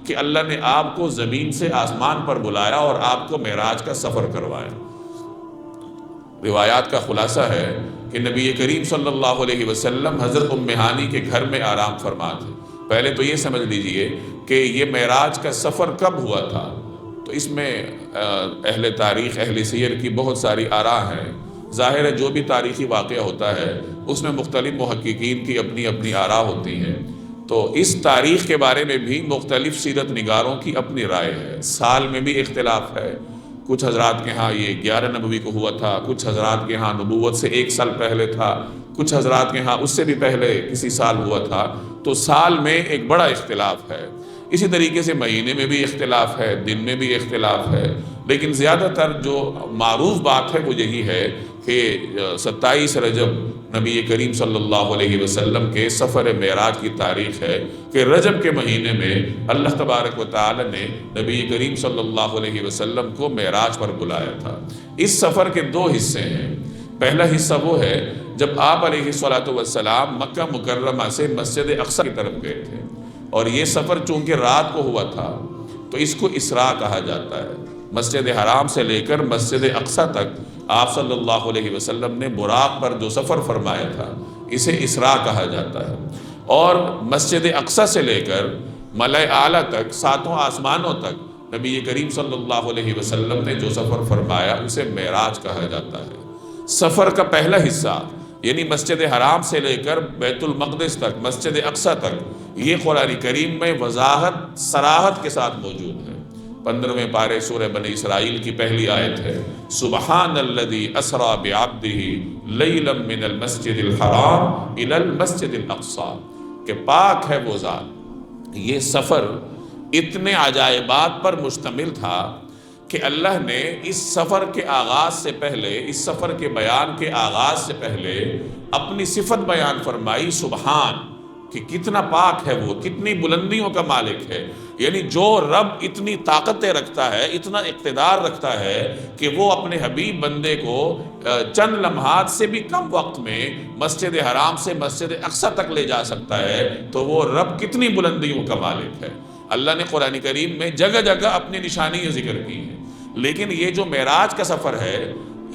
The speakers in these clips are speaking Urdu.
کہ اللہ نے آپ کو زمین سے آسمان پر بلایا اور آپ کو معراج کا سفر کروایا۔ روایات کا خلاصہ ہے کہ نبی کریم صلی اللہ علیہ وسلم حضرت ام ہانی کے گھر میں آرام فرما تھے۔ پہلے تو یہ سمجھ لیجئے کہ یہ معراج کا سفر کب ہوا تھا، تو اس میں اہل تاریخ، اہل سیر کی بہت ساری آراء ہیں۔ ظاہر ہے جو بھی تاریخی واقعہ ہوتا ہے اس میں مختلف محققین کی اپنی اپنی آراء ہوتی ہیں، تو اس تاریخ کے بارے میں بھی مختلف سیرت نگاروں کی اپنی رائے ہے۔ سال میں بھی اختلاف ہے، کچھ حضرات کے ہاں یہ 11 نبوی کو ہوا تھا، کچھ حضرات کے ہاں نبوت سے 1 سال پہلے تھا، کچھ حضرات کے ہاں اس سے بھی پہلے کسی سال ہوا تھا، تو سال میں ایک بڑا اختلاف ہے۔ اسی طریقے سے مہینے میں بھی اختلاف ہے، دن میں بھی اختلاف ہے، لیکن زیادہ تر جو معروف بات ہے وہ یہی ہے کہ 27 رجب نبی کریم صلی اللہ علیہ وسلم کے سفر معراج کی تاریخ ہے کہ رجب کے مہینے میں اللہ تبارک و تعالی نے نبی کریم صلی اللہ علیہ وسلم کو معراج پر بلایا تھا۔ اس سفر کے 2 حصے ہیں۔ پہلا حصہ وہ ہے جب آپ علیہ السلام مکہ مکرمہ سے مسجد اقصی کی طرف گئے تھے، اور یہ سفر چونکہ رات کو ہوا تھا تو اس کو اسراء کہا جاتا ہے۔ مسجد حرام سے لے کر مسجد اقصی تک آپ صلی اللہ علیہ وسلم نے براق پر جو سفر فرمایا تھا اسے اسراء کہا جاتا ہے، اور مسجد اقصی سے لے کر ملأ اعلیٰ تک، 7 آسمانوں تک نبی کریم صلی اللہ علیہ وسلم نے جو سفر فرمایا اسے معراج کہا جاتا ہے۔ سفر کا پہلا حصہ یعنی مسجد حرام سے لے کر بیت المقدس تک، مسجد اقصی تک، یہ قرآن کریم میں وضاحت صراحت کے ساتھ موجود ہے۔ 15ویں پارے سورہ بنی اسرائیل کی پہلی آیت ہے، سبحان الذی اسری بعبدہ لیلا من المسجد الحرام الی المسجد الاقصی، کہ پاک ہے وہ ذات۔ یہ سفر اتنے عجائبات پر مشتمل تھا کہ اللہ نے اس سفر کے آغاز سے پہلے، اس سفر کے بیان کے آغاز سے پہلے اپنی صفت بیان فرمائی، سبحان، کہ کتنا پاک ہے وہ، کتنی بلندیوں کا مالک ہے۔ یعنی جو رب اتنی طاقتیں رکھتا ہے، اتنا اقتدار رکھتا ہے کہ وہ اپنے حبیب بندے کو چند لمحات سے بھی کم وقت میں مسجد حرام سے مسجد اقصی تک لے جا سکتا ہے، تو وہ رب کتنی بلندیوں کا مالک ہے۔ اللہ نے قرآن کریم میں جگہ جگہ اپنی نشانیاں ذکر کی ہیں، لیکن یہ جو معراج کا سفر ہے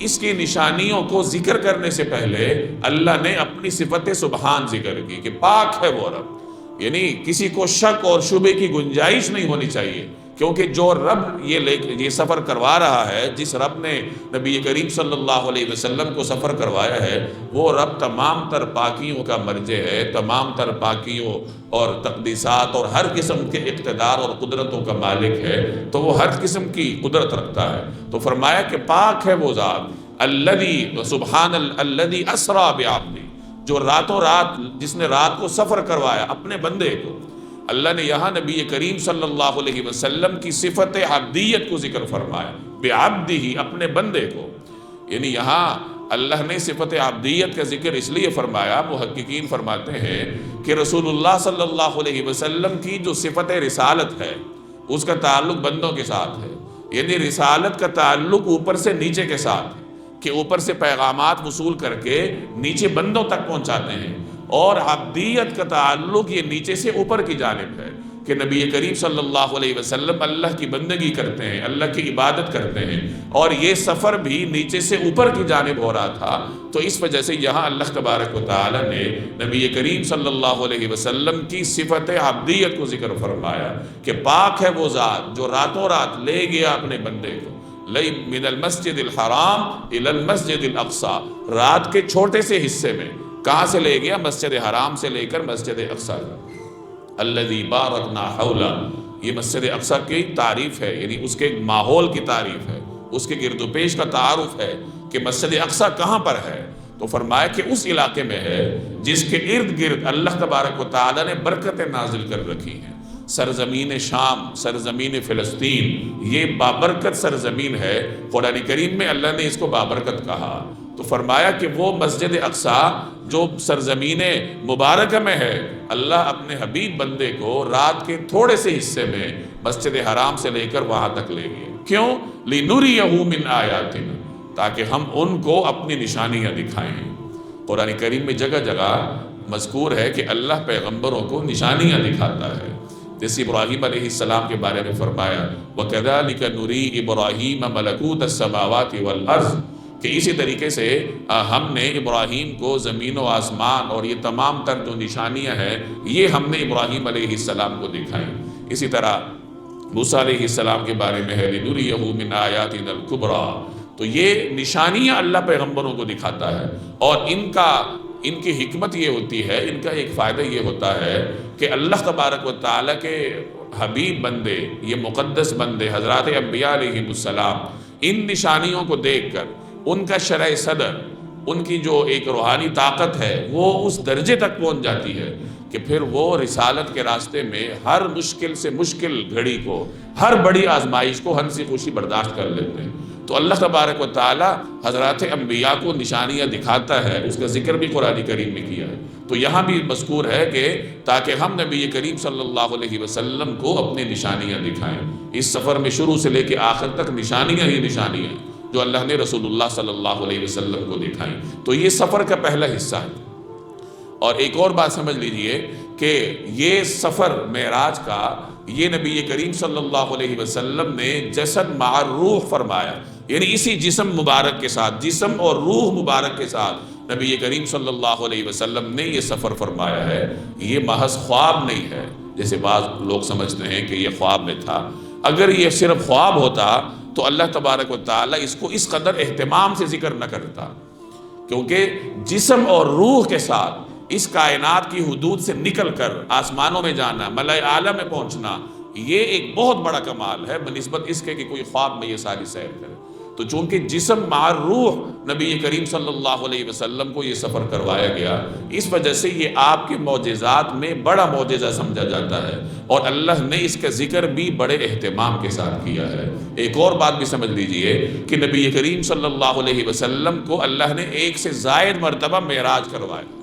اس کی نشانیوں کو ذکر کرنے سے پہلے اللہ نے اپنی صفت سبحان ذکر کی کہ پاک ہے وہ رب۔ یعنی کسی کو شک اور شبے کی گنجائش نہیں ہونی چاہیے، کیونکہ جو رب یہ سفر کروا رہا ہے، جس رب نے نبی کریم صلی اللہ علیہ وسلم کو سفر کروایا ہے، وہ رب تمام تر پاکیوں کا مرجع ہے، تمام تر پاکیوں اور تقدیسات اور ہر قسم کے اقتدار اور قدرتوں کا مالک ہے، تو وہ ہر قسم کی قدرت رکھتا ہے۔ تو فرمایا کہ پاک ہے وہ ذات، الذی سبحان الذی اسری بعبدہ، جو راتوں رات، جس نے رات کو سفر کروایا اپنے بندے کو۔ اللہ نے یہاں نبی کریم صلی اللہ علیہ وسلم کی صفت عبدیت کو ذکر فرمایا، بعبدہ، اپنے بندے کو۔ یعنی یہاں اللہ نے صفت عبدیت کا ذکر اس لیے فرمایا، محققین فرماتے ہیں کہ رسول اللہ صلی اللہ علیہ وسلم کی جو صفت رسالت ہے اس کا تعلق بندوں کے ساتھ ہے۔ یعنی رسالت کا تعلق اوپر سے نیچے کے ساتھ ہے کہ اوپر سے پیغامات وصول کر کے نیچے بندوں تک پہنچاتے ہیں، اور عبدیت کا تعلق یہ نیچے سے اوپر کی جانب ہے کہ نبی کریم صلی اللہ علیہ وسلم اللہ کی بندگی کرتے ہیں، اللہ کی عبادت کرتے ہیں، اور یہ سفر بھی نیچے سے اوپر کی جانب ہو رہا تھا۔ تو اس وجہ سے یہاں اللہ تبارک و تعالی نے نبی کریم صلی اللہ علیہ وسلم کی صفت عبدیت کو ذکر فرمایا کہ پاک ہے وہ ذات جو راتوں رات لے گیا اپنے بندے کو، من المسجد الحرام الی المسجد الاقصی، رات کے چھوٹے سے حصے میں کہاں سے لے گیا؟ مسجد حرام سے لے کر مسجد اقصی۔ الذی بارکنا حولہ، یہ مسجد اقصی کی تعریف ہے، یعنی اس کے ماحول کی تعریف ہے، اس کے گرد و پیش کا تعارف ہے کہ مسجد اقصی کہاں پر ہے۔ تو فرمایا کہ اس علاقے میں ہے جس کے ارد گرد اللہ تبارک و تعالی نے برکتیں نازل کر رکھی ہیں۔ سرزمین شام، سرزمین فلسطین، یہ بابرکت سرزمین ہے، قرآن کریم میں اللہ نے اس کو بابرکت کہا۔ تو فرمایا کہ وہ مسجد اقصی جو سرزمین مبارکہ میں ہے، اللہ اپنے حبیب بندے کو رات کے تھوڑے سے حصے میں مسجد حرام سے لے کر وہاں تک لے گئے۔ کیوں؟ لِنُرِيَهُ مِنْ آیاتنا، تاکہ ہم ان کو اپنی نشانیاں دکھائیں۔ قرآن کریم میں جگہ جگہ مذکور ہے کہ اللہ پیغمبروں کو نشانیاں دکھاتا ہے۔ جیسے ابراہیم علیہ السلام کے بارے میں فرمایا وَكَذَلِكَ نُرِي إِبْرَاهِيمَ مَلَكُوتَ السَّمَاوَاتِ وَالْأَرْضِ، کہ اسی طریقے سے ہم نے ابراہیم کو زمین و آسمان اور یہ تمام تر جو نشانیاں ہیں یہ ہم نے ابراہیم علیہ السلام کو دکھائیں۔ اسی طرح موسیٰ علیہ السلام کے بارے میں ہے لِنُرِيَهُ مِنْ آيَاتِنَا الْكُبْرَى، تو یہ نشانیاں اللہ پیغمبروں کو دکھاتا ہے، اور ان کی حکمت یہ ہوتی ہے، ان کا ایک فائدہ یہ ہوتا ہے کہ اللہ تبارک و تعالیٰ کے حبیب بندے، یہ مقدس بندے حضرات انبیاء علیہ السلام، ان نشانیوں کو دیکھ کر ان کا شرح صدر، ان کی جو ایک روحانی طاقت ہے وہ اس درجے تک پہنچ جاتی ہے کہ پھر وہ رسالت کے راستے میں ہر مشکل سے مشکل گھڑی کو، ہر بڑی آزمائش کو ہنسی خوشی برداشت کر لیتے ہیں۔ تو اللہ تبارک و تعالی حضرات انبیاء کو نشانیاں دکھاتا ہے، اس کا ذکر بھی قرآن کریم میں کیا ہے۔ تو یہاں بھی مذکور ہے کہ تاکہ ہم نبی کریم صلی اللہ علیہ وسلم کو اپنی نشانیاں دکھائیں۔ اس سفر میں شروع سے لے کے آخر تک نشانیاں ہی نشانیاں جو اللہ نے رسول اللہ صلی اللہ علیہ وسلم کو دکھائیں۔ تو یہ سفر کا پہلا حصہ ہے۔ اور ایک اور بات سمجھ لیجئے کہ یہ سفر معراج کا، یہ نبی کریم صلی اللہ علیہ وسلم نے جسد مع روح فرمایا، یعنی اسی جسم مبارک کے ساتھ، جسم اور روح مبارک کے ساتھ نبی کریم صلی اللہ علیہ وسلم نے یہ سفر فرمایا ہے۔ یہ محض خواب نہیں ہے جیسے بعض لوگ سمجھتے ہیں کہ یہ خواب میں تھا۔ اگر یہ صرف خواب ہوتا تو اللہ تبارک و تعالیٰ اس کو اس قدر اہتمام سے ذکر نہ کرتا، کیونکہ جسم اور روح کے ساتھ اس کائنات کی حدود سے نکل کر آسمانوں میں جانا، ملائے اعلیٰ میں پہنچنا، یہ ایک بہت بڑا کمال ہے بنسبت اس کے کہ کوئی خواب میں یہ ساری سیر کرے۔ تو چونکہ جسم مع روح نبی کریم صلی اللہ علیہ وسلم کو یہ سفر کروایا گیا، اس وجہ سے یہ آپ کے معجزات میں بڑا معجزہ سمجھا جاتا ہے، اور اللہ نے اس کا ذکر بھی بڑے اہتمام کے ساتھ کیا ہے۔ ایک اور بات بھی سمجھ لیجئے کہ نبی کریم صلی اللہ علیہ وسلم کو اللہ نے ایک سے زائد مرتبہ معراج کروایا،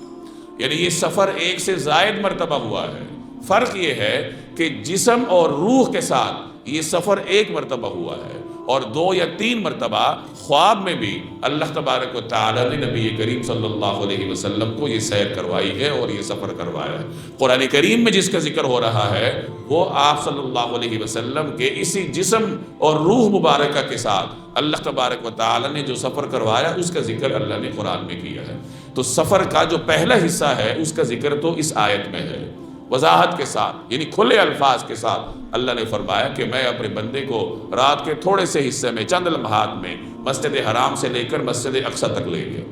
یعنی یہ سفر ایک سے زائد مرتبہ ہوا ہے۔ فرق یہ ہے کہ جسم اور روح کے ساتھ یہ سفر ایک مرتبہ ہوا ہے، اور 2 یا 3 مرتبہ خواب میں بھی اللہ تبارک و تعالیٰ نے نبی کریم صلی اللہ علیہ وسلم کو یہ سیر کروائی ہے اور یہ سفر کروایا ہے۔ قرآن کریم میں جس کا ذکر ہو رہا ہے وہ آپ صلی اللہ علیہ وسلم کے اسی جسم اور روح مبارکہ کے ساتھ اللہ تبارک و تعالیٰ نے جو سفر کروایا اس کا ذکر اللہ نے قرآن میں کیا ہے۔ تو سفر کا جو پہلا حصہ ہے اس کا ذکر تو اس آیت میں ہے، وضاحت کے ساتھ، یعنی کھلے الفاظ کے ساتھ اللہ نے فرمایا کہ میں اپنے بندے کو رات کے تھوڑے سے حصے میں، چند لمحات میں مسجد حرام سے لے کر مسجد اقصی تک لے گیا۔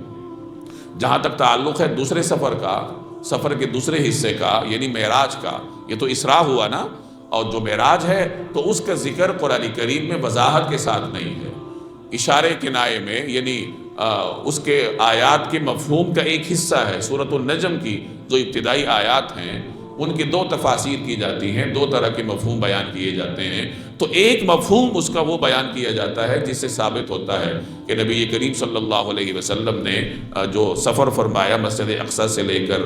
جہاں تک تعلق ہے دوسرے سفر کا، سفر کے دوسرے حصے کا، یعنی معراج کا، یہ تو اسراء ہوا نا، اور جو معراج ہے تو اس کا ذکر قرآن کریم میں وضاحت کے ساتھ نہیں ہے، اشارے کنائے میں، یعنی اس کے آیات کے مفہوم کا ایک حصہ ہے۔ سورۃ النجم کی جو ابتدائی آیات ہیں ان کی 2 تفاسیر کی جاتی ہیں، 2 طرح کے مفہوم بیان کیے جاتے ہیں۔ تو ایک مفہوم اس کا وہ بیان کیا جاتا ہے جس سے ثابت ہوتا ہے کہ نبی کریم صلی اللہ علیہ وسلم نے جو سفر فرمایا مسجد اقصی سے لے کر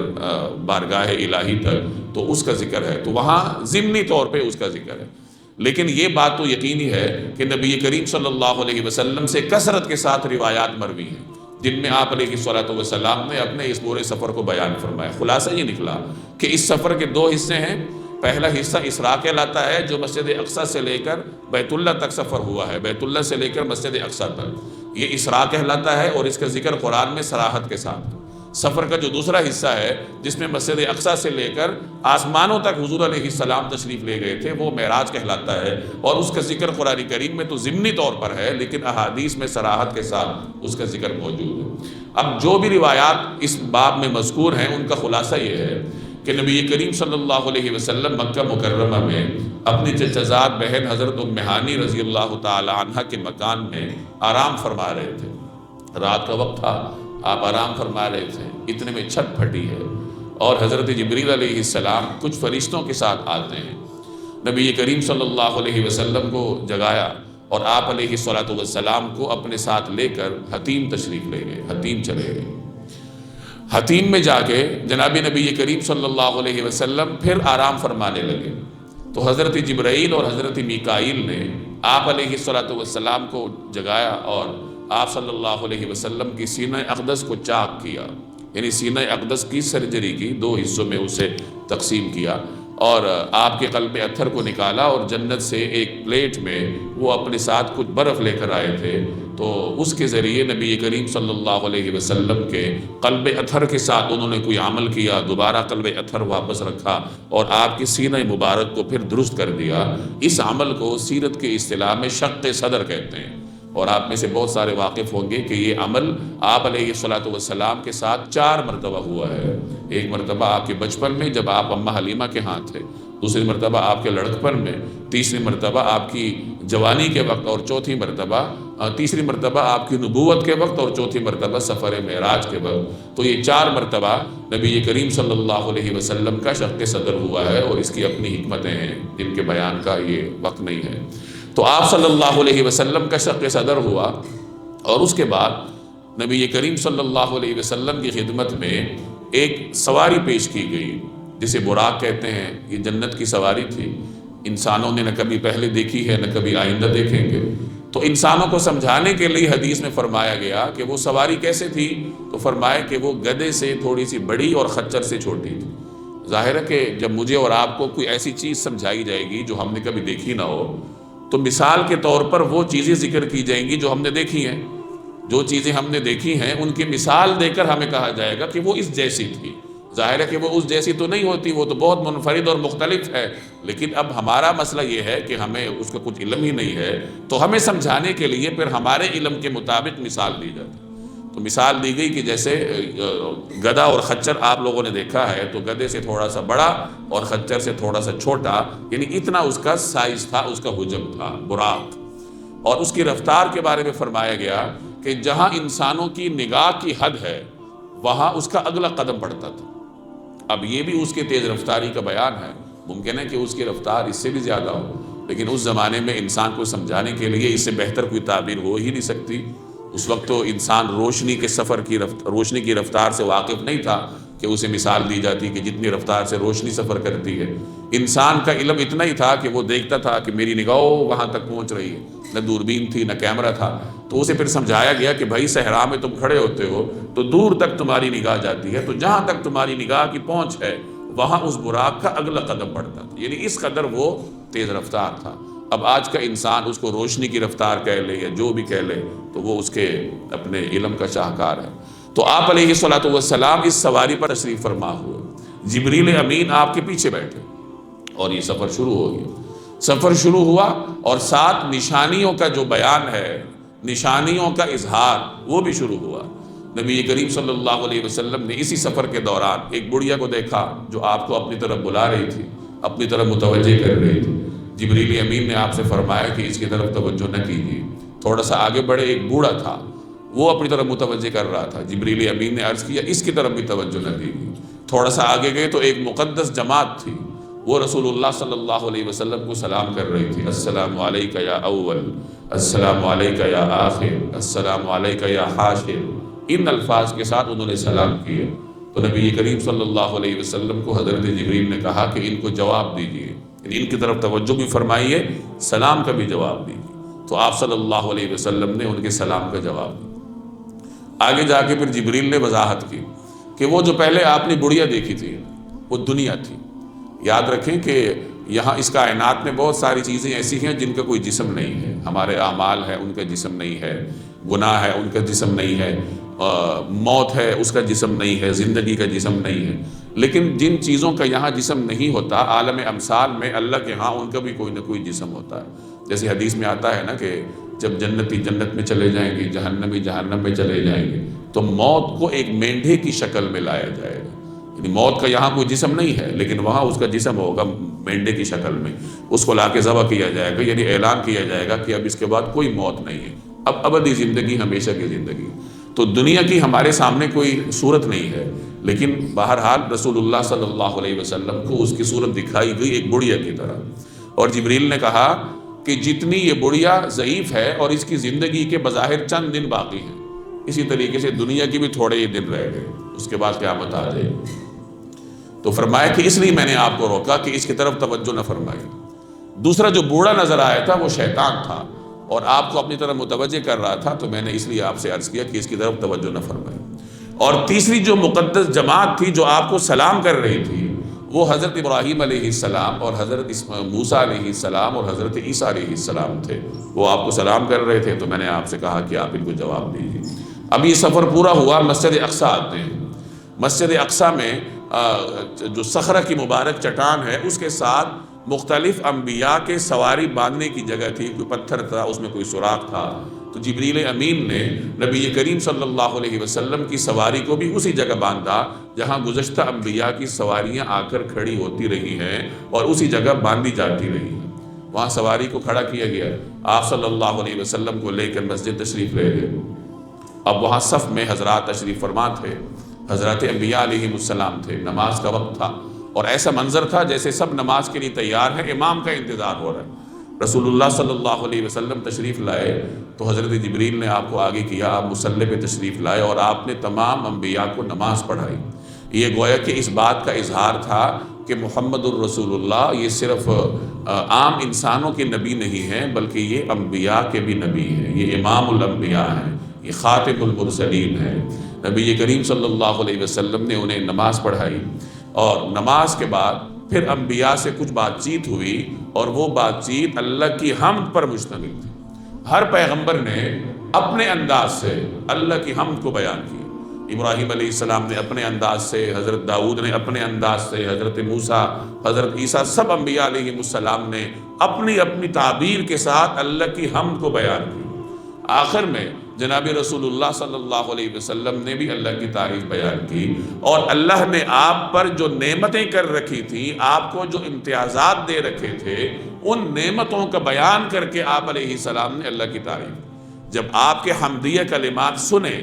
بارگاہ الہی تک، تو اس کا ذکر ہے، تو وہاں ضمنی طور پہ اس کا ذکر ہے۔ لیکن یہ بات تو یقینی ہے کہ نبی کریم صلی اللہ علیہ وسلم سے کثرت کے ساتھ روایات مروی ہیں جن میں آپ علیہ السلام نے اپنے اس پورے سفر کو بیان فرمایا۔ خلاصہ یہ نکلا کہ اس سفر کے 2 حصے ہیں۔ پہلا حصہ اسراء کہلاتا ہے جو مسجد اقصی سے لے کر بیت اللہ تک سفر ہوا ہے، بیت اللہ سے لے کر مسجد اقصی تک، یہ اسراء کہلاتا ہے، اور اس کا ذکر قرآن میں صراحت کے ساتھ۔ سفر کا جو دوسرا حصہ ہے جس میں مسجد اقصی سے لے کر آسمانوں تک حضور علیہ السلام تشریف لے گئے تھے، وہ معراج کہلاتا ہے، اور اس کا ذکر قرآن کریم میں تو ضمنی طور پر ہے لیکن احادیث میں صراحت کے ساتھ اس کا ذکر موجود ہے۔ اب جو بھی روایات اس باب میں مذکور ہیں ان کا خلاصہ یہ ہے کہ نبی کریم صلی اللہ علیہ وسلم مکہ مکرمہ میں اپنی چچزاد بہن حضرت ام ہانی رضی اللہ تعالی عنہ کے مکان میں آرام فرما رہے تھے۔ رات کا وقت تھا، آپ آرام فرما رہے تھے، اتنے میں چھت پھٹی ہے اور حضرت جبریل علیہ السلام کچھ فرشتوں کے ساتھ آتے ہیں، نبی کریم صلی اللہ علیہ وسلم کو جگایا اور آپ علیہ السلام کو اپنے ساتھ لے کر حتیم تشریف لے گئے، حتیم چلے گئے۔ حتیم میں جا کے جناب نبی کریم صلی اللہ علیہ وسلم پھر آرام فرمانے لگے، تو حضرت جبرائیل اور حضرت میکائیل نے آپ علیہ السلام کو جگایا اور آپ صلی اللہ علیہ وسلم کی سینہ اقدس کو چاک کیا، یعنی سینہ اقدس کی سرجری کی 2 حصوں میں اسے تقسیم کیا، اور آپ کے قلب اتھر کو نکالا اور جنت سے ایک پلیٹ میں وہ اپنے ساتھ کچھ برف لے کر آئے تھے، تو اس کے ذریعے نبی کریم صلی اللہ علیہ وسلم کے قلب اتھر کے ساتھ انہوں نے کوئی عمل کیا، دوبارہ قلب اتھر واپس رکھا اور آپ کی سینہ مبارک کو پھر درست کر دیا۔ اس عمل کو سیرت کے اصطلاح میں شق صدر کہتے ہیں، اور آپ میں سے بہت سارے واقف ہوں گے کہ یہ عمل آپ علیہ السلام کے ساتھ 4 مرتبہ ہوا ہے۔ ایک مرتبہ آپ کے بچپن میں جب آپ اماں حلیمہ کے ہاں تھے، دوسری مرتبہ آپ کے لڑکپن میں، تیسری مرتبہ آپ کی جوانی کے وقت، اور تیسری مرتبہ آپ کی نبوت کے وقت، اور چوتھی مرتبہ سفر معراج کے وقت۔ تو یہ 4 مرتبہ نبی کریم صلی اللہ علیہ وسلم کا شق صدر ہوا ہے، اور اس کی اپنی حکمتیں ہیں جن کے بیان کا یہ وقت نہیں ہے۔ تو آپ صلی اللہ علیہ وسلم کا شق صدر ہوا، اور اس کے بعد نبی کریم صلی اللہ علیہ وسلم کی خدمت میں ایک سواری پیش کی گئی جسے براق کہتے ہیں۔ یہ جنت کی سواری تھی، انسانوں نے نہ کبھی پہلے دیکھی ہے نہ کبھی آئندہ دیکھیں گے۔ تو انسانوں کو سمجھانے کے لیے حدیث میں فرمایا گیا کہ وہ سواری کیسے تھی، تو فرمایا کہ وہ گدھے سے تھوڑی سی بڑی اور خچر سے چھوٹی تھی۔ ظاہر ہے کہ جب مجھے اور آپ کو کوئی ایسی چیز سمجھائی جائے گی جو ہم نے کبھی دیکھی نہ ہو، تو مثال کے طور پر وہ چیزیں ذکر کی جائیں گی جو ہم نے دیکھی ہیں۔ جو چیزیں ہم نے دیکھی ہیں ان کی مثال دے کر ہمیں کہا جائے گا کہ وہ اس جیسی تھی۔ ظاہر ہے کہ وہ اس جیسی تو نہیں ہوتی، وہ تو بہت منفرد اور مختلف ہے، لیکن اب ہمارا مسئلہ یہ ہے کہ ہمیں اس کا کچھ علم ہی نہیں ہے، تو ہمیں سمجھانے کے لیے پھر ہمارے علم کے مطابق مثال دی جاتی۔ تو مثال دی گئی کہ جیسے گدھا اور خچر آپ لوگوں نے دیکھا ہے، تو گدھے سے تھوڑا سا بڑا اور خچر سے تھوڑا سا چھوٹا، یعنی اتنا اس کا سائز تھا، اس کا حجم تھا براق۔ اور اس کی رفتار کے بارے میں فرمایا گیا کہ جہاں انسانوں کی نگاہ کی حد ہے وہاں اس کا اگلا قدم بڑھتا تھا۔ اب یہ بھی اس کے تیز رفتاری کا بیان ہے، ممکن ہے کہ اس کی رفتار اس سے بھی زیادہ ہو، لیکن اس زمانے میں انسان کو سمجھانے کے لیے اس سے بہتر کوئی تعبیر ہو ہی نہیں سکتی۔ اس وقت تو انسان روشنی کی رفتار سے واقف نہیں تھا کہ اسے مثال دی جاتی کہ جتنی رفتار سے روشنی سفر کرتی ہے۔ انسان کا علم اتنا ہی تھا کہ وہ دیکھتا تھا کہ میری نگاہ وہاں تک پہنچ رہی ہے، نہ دوربین تھی نہ کیمرہ تھا۔ تو اسے پھر سمجھایا گیا کہ بھائی صحرا میں تم کھڑے ہوتے ہو تو دور تک تمہاری نگاہ جاتی ہے، تو جہاں تک تمہاری نگاہ کی پہنچ ہے وہاں اس براق کا اگلا قدم بڑھتا تھا، یعنی اس قدر وہ تیز رفتار تھا۔ اب آج کا انسان اس کو روشنی کی رفتار کہہ لے یا جو بھی کہہ لے تو وہ اس کے اپنے علم کا شاہکار ہے۔ تو آپ علیہ السلام اس سواری پر تشریف فرما ہوئے، جبریل امین آپ کے پیچھے بیٹھے، اور یہ سفر شروع ہو گیا۔ سفر شروع ہوا اور ساتھ نشانیوں کا جو بیان ہے، نشانیوں کا اظہار، وہ بھی شروع ہوا۔ نبی کریم صلی اللہ علیہ وسلم نے اسی سفر کے دوران ایک بڑھیا کو دیکھا جو آپ کو اپنی طرف بلا رہی تھی، اپنی طرف متوجہ کر رہی تھی۔ جبریل امین نے آپ سے فرمایا کہ اس کی طرف توجہ نہ کیجیے۔ تھوڑا سا آگے بڑھے، ایک بوڑھا تھا، وہ اپنی طرف متوجہ کر رہا تھا۔ جبریل امین نے عرض کیا اس کی طرف بھی توجہ نہ دیجیے۔ تھوڑا سا آگے گئے تو ایک مقدس جماعت تھی، وہ رسول اللہ صلی اللہ علیہ وسلم کو سلام کر رہی تھی، السلام علیکہ یا اول، السلام علیکہ یا آخر، السلام علیکہ یا حاشر۔ ان الفاظ کے ساتھ انہوں نے سلام کیے۔ تو نبی کریم صلی اللہ علیہ وسلم کو حضرت جبریل نے کہا کہ ان کو جواب دیجیے، ان کی طرف توجہ بھی فرمائیے، سلام کا بھی جواب دیجیے۔ تو آپ صلی اللہ علیہ وسلم نے ان کے سلام کا جواب دیا۔ آگے جا کے پھر جبریل نے وضاحت کی کہ وہ جو پہلے آپ نے بڑھیا دیکھی تھی وہ دنیا تھی۔ یاد رکھیں کہ یہاں اس کائنات میں بہت ساری چیزیں ایسی ہیں جن کا کوئی جسم نہیں ہے۔ ہمارے اعمال ہیں، ان کا جسم نہیں ہے، گناہ ہے، ان کا جسم نہیں ہے، موت ہے، اس کا جسم نہیں ہے، زندگی کا جسم نہیں ہے۔ لیکن جن چیزوں کا یہاں جسم نہیں ہوتا، عالم امثال میں اللہ کے ہاں ان کا بھی کوئی نہ کوئی جسم ہوتا ہے۔ جیسے حدیث میں آتا ہے نا کہ جب جنتی جنت میں چلے جائیں گے، جہنمی جہنم میں چلے جائیں گے، تو موت کو ایک مینڈھے کی شکل میں لایا جائے گا۔ یعنی موت کا یہاں کوئی جسم نہیں ہے، لیکن وہاں اس کا جسم ہوگا مینڈے کی شکل میں، اس کو لا کے ذبح کیا جائے گا، یعنی اعلان کیا جائے گا کہ اب اس کے بعد کوئی موت نہیں ہے، اب ابدی زندگی، ہمیشہ کی زندگی۔ تو دنیا کی ہمارے سامنے کوئی صورت نہیں ہے، لیکن بہرحال رسول اللہ صلی اللہ علیہ وسلم کو اس کی صورت دکھائی گئی ایک بڑھیا کی طرح، اور جبریل نے کہا کہ جتنی یہ بڑھیا ضعیف ہے اور اس کی زندگی کے بظاہر چند دن باقی ہیں، اسی طریقے سے دنیا کی بھی تھوڑے ہی دن رہ گئے، اس کے بعد قیامت آ جائے گی۔ تو فرمایا کہ اس لیے میں نے آپ کو روکا کہ اس کی طرف توجہ نہ فرمائی۔ دوسرا جو بوڑھا نظر آیا تھا وہ شیطان تھا، اور آپ کو اپنی طرف متوجہ کر رہا تھا، تو میں نے اس لیے آپ سے عرض کیا کہ اس کی طرف توجہ نہ فرمائی۔ اور تیسری جو مقدس جماعت تھی جو آپ کو سلام کر رہی تھی، وہ حضرت ابراہیم علیہ السلام اور حضرت موسیٰ علیہ السلام اور حضرت عیسیٰ علیہ السلام تھے. وہ آپ کو سلام کر رہے تھے تو میں نے آپ سے کہا کہ آپ ان کو جواب دیجیے. اب یہ سفر پورا ہوا، مسجد اقصیٰ آتے ہیں. مسجد اقصیٰ میں جو صخرہ کی مبارک چٹان ہے اس کے ساتھ مختلف انبیاء کے سواری باندھنے کی جگہ تھی. کوئی پتھر تھا، اس میں کوئی سوراخ تھا. تو جبریل امین نے نبی کریم صلی اللہ علیہ وسلم کی سواری کو بھی اسی جگہ باندھا جہاں گزشتہ انبیاء کی سواریاں آ کر کھڑی ہوتی رہی ہیں اور اسی جگہ باندھی جاتی رہی ہیں. وہاں سواری کو کھڑا کیا گیا. آپ صلی اللہ علیہ وسلم کو لے کر مسجد تشریف لے گئے. اب وہاں صف میں حضرات تشریف فرما تھے. حضرات انبیاء علیہ السلام تھے. نماز کا وقت تھا اور ایسا منظر تھا جیسے سب نماز کے لیے تیار ہیں، امام کا انتظار ہو رہا ہے. رسول اللہ صلی اللہ علیہ وسلم تشریف لائے تو حضرت جبریل نے آپ کو آگے کیا، آپ مصلی پہ تشریف لائے اور آپ نے تمام انبیاء کو نماز پڑھائی. یہ گویا کہ اس بات کا اظہار تھا کہ محمد الرسول اللہ یہ صرف عام انسانوں کے نبی نہیں ہیں بلکہ یہ انبیاء کے بھی نبی ہیں. یہ امام الانبیاء ہیں، یہ خاتم المرسلین ہیں. نبی کریم صلی اللہ علیہ وسلم نے انہیں نماز پڑھائی اور نماز کے بعد پھر انبیاء سے کچھ بات چیت ہوئی اور وہ بات چیت اللہ کی حمد پر مشتمل تھی. ہر پیغمبر نے اپنے انداز سے اللہ کی حمد کو بیان کیا. ابراہیم علیہ السلام نے اپنے انداز سے، حضرت داؤد نے اپنے انداز سے، حضرت موسیٰ، حضرت عیسیٰ، سب انبیاء علیہ السلام نے اپنی اپنی تعبیر کے ساتھ اللہ کی حمد کو بیان کی. آخر میں جناب رسول اللہ صلی اللہ علیہ وسلم نے بھی اللہ کی تعریف بیان کی اور اللہ نے آپ پر جو نعمتیں کر رکھی تھی، آپ کو جو امتیازات دے رکھے تھے، ان نعمتوں کا بیان کر کے آپ علیہ السلام نے اللہ کی تعریف. جب آپ کے حمدیہ کلمات سنے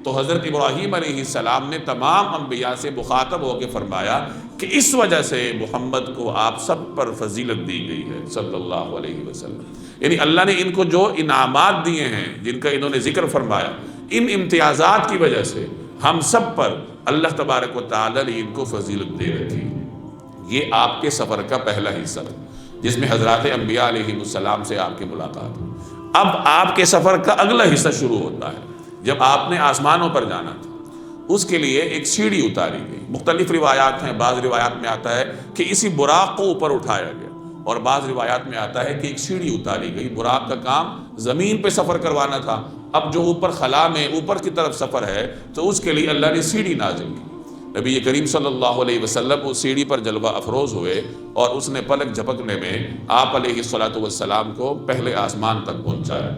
تو حضرت ابراہیم علیہ السلام نے تمام انبیاء سے مخاطب ہو کے فرمایا کہ اس وجہ سے محمد کو آپ سب پر فضیلت دی گئی ہے صلی اللہ علیہ وسلم. یعنی اللہ نے ان کو جو انعامات دیے ہیں جن کا انہوں نے ذکر فرمایا، ان امتیازات کی وجہ سے ہم سب پر اللہ تبارک و تعالی نے ان کو فضیلت دے رکھی. یہ آپ کے سفر کا پہلا حصہ جس میں حضرات انبیاء علیہ السلام سے آپ کی ملاقات ہوئی. اب آپ کے سفر کا اگلا حصہ شروع ہوتا ہے. جب آپ نے آسمانوں پر جانا تھا اس کے لیے ایک سیڑھی اتاری گئی. مختلف روایات ہیں. بعض روایات میں آتا ہے کہ اسی براق کو اوپر اٹھایا گیا اور بعض روایات میں آتا ہے کہ ایک سیڑھی اتاری گئی. براق کا کام زمین پہ سفر کروانا تھا. اب جو اوپر خلا میں اوپر کی طرف سفر ہے تو اس کے لیے اللہ نے سیڑھی نازل کی. نبی کریم صلی اللہ علیہ وسلم اس سیڑھی پر جلوہ افروز ہوئے اور اس نے پلک جھپکنے میں آپ علیہ الصلوۃ والسلام کو پہلے آسمان تک پہنچایا.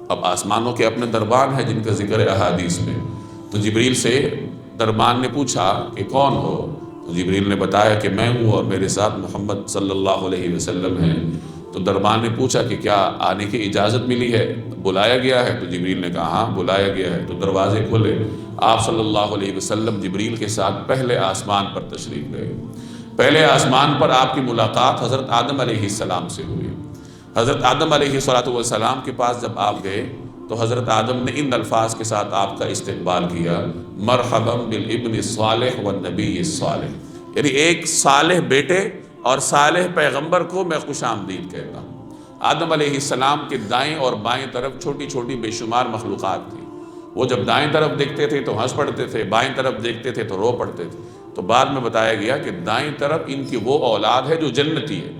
اب آسمانوں کے اپنے دربان ہیں جن کا ذکر ہے احادیث میں. تو جبریل سے دربان نے پوچھا کہ کون ہو؟ تو جبریل نے بتایا کہ میں ہوں اور میرے ساتھ محمد صلی اللہ علیہ وسلم ہیں. تو دربان نے پوچھا کہ کیا آنے کی اجازت ملی ہے، بلایا گیا ہے؟ تو جبریل نے کہا ہاں بلایا گیا ہے. تو دروازے کھلے. آپ صلی اللہ علیہ وسلم جبریل کے ساتھ پہلے آسمان پر تشریف لے گئے. پہلے آسمان پر آپ کی ملاقات حضرت آدم علیہ السلام سے ہوئی. حضرت آدم علیہ السلام کے پاس جب آپ گئے تو حضرت آدم نے ان الفاظ کے ساتھ آپ کا استقبال کیا، مرحبا بالابن الصالح والنبی الصالح. یعنی ایک صالح بیٹے اور صالح پیغمبر کو میں خوش آمدید کہتا ہوں. آدم علیہ السلام کے دائیں اور بائیں طرف چھوٹی چھوٹی بے شمار مخلوقات تھیں. وہ جب دائیں طرف دیکھتے تھے تو ہنس پڑتے تھے، بائیں طرف دیکھتے تھے تو رو پڑتے تھے. تو بعد میں بتایا گیا کہ دائیں طرف ان کی وہ اولاد ہے جو جنتی ہے.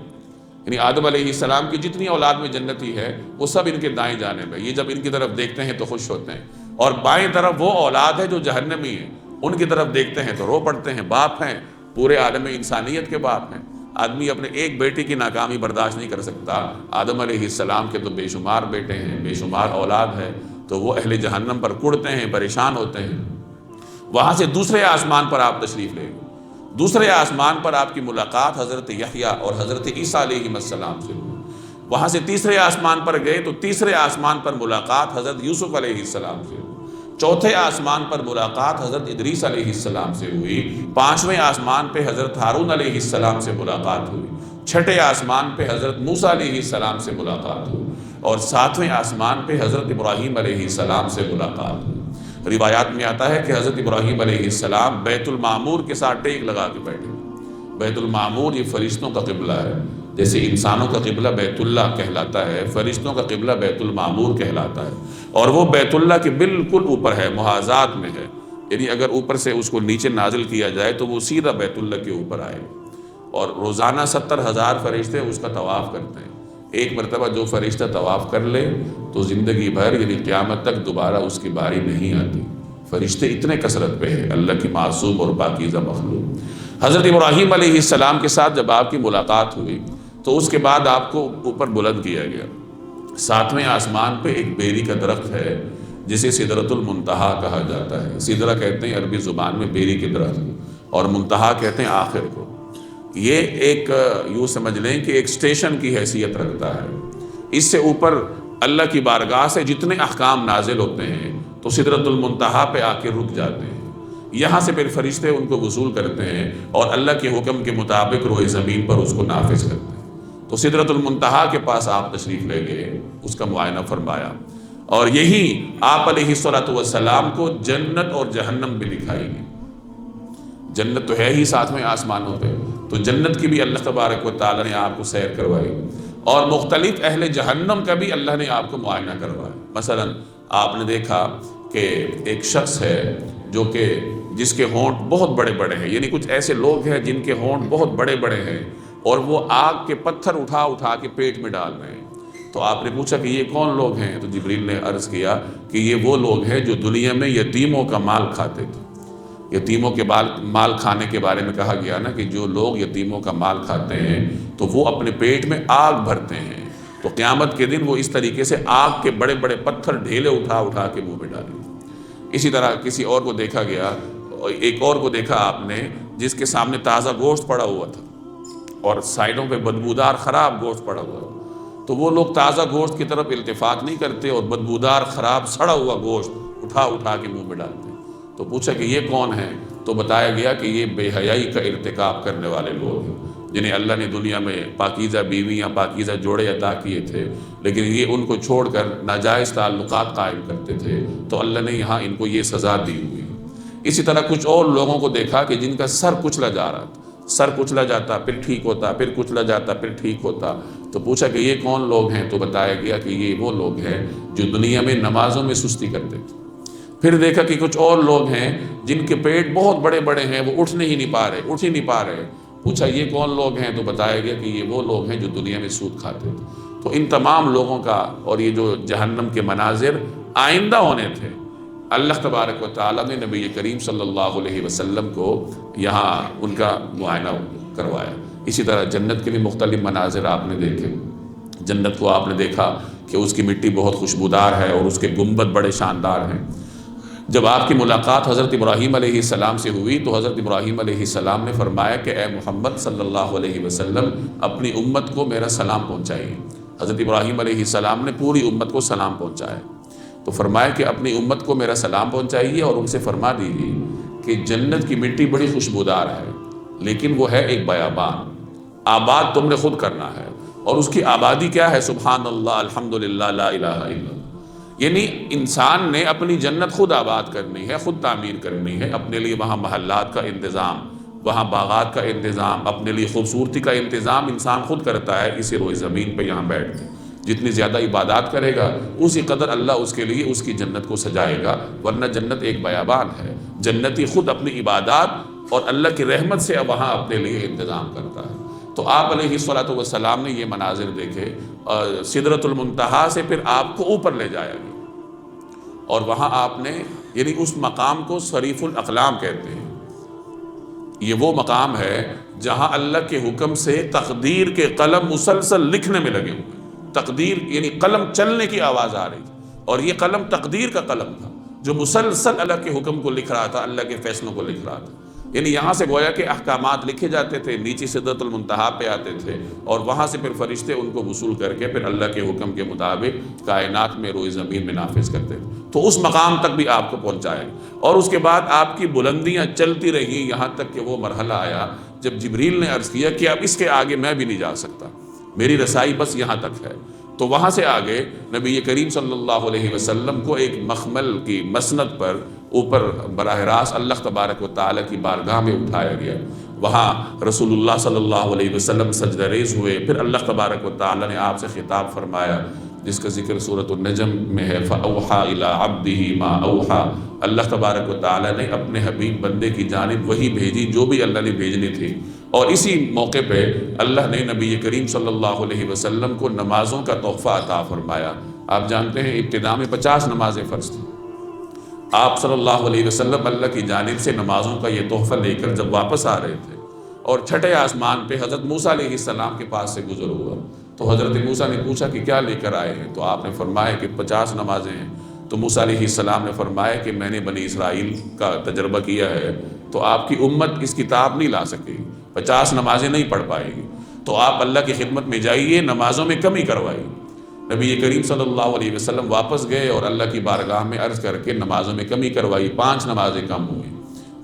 یعنی آدم علیہ السلام کی جتنی اولاد میں جنتی ہے وہ سب ان کے دائیں جانب ہے. یہ جب ان کی طرف دیکھتے ہیں تو خوش ہوتے ہیں. اور بائیں طرف وہ اولاد ہے جو جہنمی ہے، ان کی طرف دیکھتے ہیں تو رو پڑتے ہیں. باپ ہیں، پورے عالم انسانیت کے باپ ہیں. آدمی اپنے ایک بیٹے کی ناکامی برداشت نہیں کر سکتا. آدم علیہ السلام کے تو بے شمار بیٹے ہیں، بے شمار اولاد ہے، تو وہ اہل جہنم پر کڑتے ہیں، پریشان ہوتے ہیں. وہاں سے دوسرے آسمان پر آپ تشریف لے گئے. دوسرے آسمان پر آپ کی ملاقات حضرت یحییٰ اور حضرت عیسیٰ علیہ السلام سے ہوئی. وہاں سے تیسرے آسمان پر گئے تو تیسرے آسمان پر ملاقات حضرت یوسف علیہ السلام سے ہوئی. چوتھے آسمان پر ملاقات حضرت ادریس علیہ السلام سے ہوئی. پانچویں آسمان پہ حضرت ہارون علیہ السلام سے ملاقات ہوئی. چھٹے آسمان پہ حضرت موسیٰ علیہ السلام سے ملاقات ہوئی. اور ساتویں آسمان پہ حضرت ابراہیم علیہ السلام سے ملاقات ہوئی. روایات میں آتا ہے کہ حضرت ابراہیم علیہ السلام بیت المعمور کے ساتھ ٹیک لگا کے بیٹھے. بیت المعمور یہ فرشتوں کا قبلہ ہے. جیسے انسانوں کا قبلہ بیت اللہ کہلاتا ہے، فرشتوں کا قبلہ بیت المعمور کہلاتا ہے. اور وہ بیت اللہ کے بالکل اوپر ہے، محاذات میں ہے. یعنی اگر اوپر سے اس کو نیچے نازل کیا جائے تو وہ سیدھا بیت اللہ کے اوپر آئے، اور روزانہ 70,000 فرشتے اس کا طواف کرتے ہیں۔ ایک مرتبہ جو فرشتہ طواف کر لے تو زندگی بھر یعنی قیامت تک دوبارہ اس کی باری نہیں آتی۔ فرشتے اتنے کثرت پہ ہے، اللہ کی معصوم اور پاکیزہ مخلوق۔ حضرت ابراہیم علیہ السلام کے ساتھ جب آپ کی ملاقات ہوئی تو اس کے بعد آپ کو اوپر بلند کیا گیا۔ 7ویں آسمان پہ ایک بیری کا درخت ہے جسے سدرۃ المنتہا کہا جاتا ہے۔ سدرہ کہتے ہیں عربی زبان میں بیری کے درخت، اور منتہا کہتے ہیں آخر کو۔ یہ ایک یوں سمجھ لیں کہ ایک سٹیشن کی حیثیت رکھتا ہے۔ اس سے اوپر اللہ کی بارگاہ سے جتنے احکام نازل ہوتے ہیں تو سدرۃ المنتہا پہ آ کے رک جاتے ہیں۔ یہاں سے پھر فرشتے ان کو وصول کرتے ہیں اور اللہ کے حکم کے مطابق روئے زمین پر اس کو نافذ کرتے ہیں۔ تو سدرۃ المنتہا کے پاس آپ تشریف لے گئے، اس کا معائنہ فرمایا، اور یہی آپ علیہ الصلوۃ والسلام کو جنت اور جہنم بھی دکھائی گئی۔ جنت تو ہے ہی 7ویں آسمانوں پہ، تو جنت کی بھی اللہ تبارک و تعالیٰ نے آپ کو سیر کروائی، اور مختلف اہل جہنم کا بھی اللہ نے آپ کو معائنہ کروایا۔ مثلا آپ نے دیکھا کہ ایک شخص ہے جو کہ جس کے ہونٹ بہت بڑے بڑے ہیں، یعنی کچھ ایسے لوگ ہیں جن کے ہونٹ بہت بڑے بڑے ہیں اور وہ آگ کے پتھر اٹھا اٹھا کے پیٹ میں ڈال رہے ہیں۔ تو آپ نے پوچھا کہ یہ کون لوگ ہیں؟ تو جبریل نے عرض کیا کہ یہ وہ لوگ ہیں جو دنیا میں یتیموں کا مال کھاتے تھے۔ یتیموں کے مال کھانے کے بارے میں کہا گیا نا کہ جو لوگ یتیموں کا مال کھاتے ہیں تو وہ اپنے پیٹ میں آگ بھرتے ہیں، تو قیامت کے دن وہ اس طریقے سے آگ کے بڑے بڑے پتھر ڈھیلے اٹھا اٹھا کے منہ میں ڈالیں۔ اسی طرح کسی اور کو دیکھا گیا، ایک اور کو دیکھا آپ نے جس کے سامنے تازہ گوشت پڑا ہوا تھا اور سائڈوں پہ بدبودار خراب گوشت پڑا ہوا تھا، تو وہ لوگ تازہ گوشت کی طرف التفات نہیں کرتے اور بدبودار خراب سڑا ہوا گوشت اٹھا اٹھا کے منہ میں ڈالتے ہیں۔ تو پوچھا کہ یہ کون ہیں؟ تو بتایا گیا کہ یہ بے حیائی کا ارتکاب کرنے والے لوگ ہیں جنہیں اللہ نے دنیا میں پاکیزہ بیویاں پاکیزہ جوڑے عطا کیے تھے، لیکن یہ ان کو چھوڑ کر ناجائز تعلقات قائم کرتے تھے، تو اللہ نے یہاں ان کو یہ سزا دی ہوئی۔ اسی طرح کچھ اور لوگوں کو دیکھا کہ جن کا سر کچلا جا رہا تھا، سر کچلا جاتا پھر ٹھیک ہوتا، پھر کچلا جاتا پھر ٹھیک ہوتا۔ تو پوچھا کہ یہ کون لوگ ہیں؟ تو بتایا گیا کہ یہ وہ لوگ ہیں جو دنیا میں نمازوں میں سستی کرتے تھے۔ پھر دیکھا کہ کچھ اور لوگ ہیں جن کے پیٹ بہت بڑے بڑے ہیں، وہ اٹھ ہی نہیں پا رہے۔ پوچھا یہ کون لوگ ہیں؟ تو بتایا گیا کہ یہ وہ لوگ ہیں جو دنیا میں سود کھاتے تھے۔ تو ان تمام لوگوں کا اور یہ جو جہنم کے مناظر آئندہ ہونے تھے، اللہ تبارک و تعالیٰ نے نبی کریم صلی اللہ علیہ وسلم کو یہاں ان کا معائنہ کروایا۔ اسی طرح جنت کے بھی مختلف مناظر آپ نے دیکھے۔ جنت کو آپ نے دیکھا کہ اس کی مٹی بہت خوشبودار ہے اور اس کے گنبد بڑے شاندار ہیں۔ جب آپ کی ملاقات حضرت ابراہیم علیہ السلام سے ہوئی تو حضرت ابراہیم علیہ السلام نے فرمایا کہ اے محمد صلی اللہ علیہ وسلم اپنی امت کو میرا سلام پہنچائیے۔ حضرت ابراہیم علیہ السلام نے پوری امت کو سلام پہنچایا، تو فرمایا کہ اپنی امت کو میرا سلام پہنچائیے اور ان سے فرما دیجیے کہ جنت کی مٹی بڑی خوشبودار ہے، لیکن وہ ہے ایک بیابان، آباد تم نے خود کرنا ہے، اور اس کی آبادی کیا ہے؟ سبحان اللہ، الحمدللہ، لا الہ الا اللہ۔ یعنی انسان نے اپنی جنت خود آباد کرنی ہے، خود تعمیر کرنی ہے، اپنے لیے وہاں محلات کا انتظام، وہاں باغات کا انتظام، اپنے لیے خوبصورتی کا انتظام انسان خود کرتا ہے اسی روئے زمین پہ یہاں بیٹھ کے۔ جتنی زیادہ عبادات کرے گا اسی قدر اللہ اس کے لیے اس کی جنت کو سجائے گا، ورنہ جنت ایک بیابان ہے۔ جنتی خود اپنی عبادات اور اللہ کی رحمت سے وہاں اپنے لیے انتظام کرتا ہے۔ تو آپ علیہ الصلوۃ والسلام نے یہ مناظر دیکھے، سدرۃ المنتہا سے پھر آپ کو اوپر لے جایا گیا، اور وہاں آپ نے یعنی اس مقام کو صریف الاقلام کہتے ہیں۔ یہ وہ مقام ہے جہاں اللہ کے حکم سے تقدیر کے قلم مسلسل لکھنے میں لگے ہوئے، تقدیر یعنی قلم چلنے کی آواز آ رہی تھی، اور یہ قلم تقدیر کا قلم تھا جو مسلسل اللہ کے حکم کو لکھ رہا تھا، اللہ کے فیصلوں کو لکھ رہا تھا۔ یعنی یہاں سے گویا کہ احکامات لکھے جاتے تھے، نیچے سدرۃ المنتہا پہ آتے تھے، اور وہاں سے پھر فرشتے ان کو وصول کر کے پھر اللہ کے حکم کے مطابق کائنات میں روئے زمین میں نافذ کرتے تھے۔ تو اس مقام تک بھی آپ کو پہنچائے، اور اس کے بعد آپ کی بلندیاں چلتی رہی، یہاں تک کہ وہ مرحلہ آیا جب جبریل نے عرض کیا کہ اب اس کے آگے میں بھی نہیں جا سکتا، میری رسائی بس یہاں تک ہے۔ تو وہاں سے آگے نبی کریم صلی اللہ علیہ وسلم کو ایک مخمل کی مسند پر اوپر براہ راست اللہ تبارک و تعالیٰ کی بارگاہ میں اٹھایا گیا۔ وہاں رسول اللہ صلی اللہ علیہ وسلم سجدہ ریز ہوئے، پھر اللہ تبارک و تعالیٰ نے آپ سے خطاب فرمایا جس کا ذکر سورۃ النجم میں ہے، فَأَوْحَى إِلَىٰ عَبْدِهِ مَا أَوْحَى، اللہ تبارک و تعالیٰ نے اپنے حبیب بندے کی جانب وہی بھیجی جو بھی اللہ نے بھیجنی تھی۔ اور اسی موقع پہ اللہ نے نبی کریم صلی اللہ علیہ وسلم کو نمازوں کا تحفہ عطا فرمایا۔ آپ جانتے ہیں ابتدا میں 50 نمازیں فرض تھیں۔ آپ صلی اللہ علیہ وسلم اللہ کی جانب سے نمازوں کا یہ تحفہ لے کر جب واپس آ رہے تھے اور چھٹے آسمان پہ حضرت موسیٰ علیہ السلام کے پاس سے گزر ہوا، تو حضرت موسیٰ نے پوچھا کہ کیا لے کر آئے ہیں؟ تو آپ نے فرمایا کہ 50 نمازیں ہیں۔ تو موسیٰ علیہ السلام نے فرمایا کہ میں نے بنی اسرائیل کا تجربہ کیا ہے، تو آپ کی امت اس کتاب نہیں لا سکے گی، 50 نمازیں نہیں پڑھ پائے گی، تو آپ اللہ کی خدمت میں جائیے، نمازوں میں کمی کروائیے۔ نبی کریم صلی اللہ علیہ وسلم واپس گئے اور اللہ کی بارگاہ میں عرض کر کے نمازوں میں کمی کروائی، 5 نمازیں کم ہوئیں،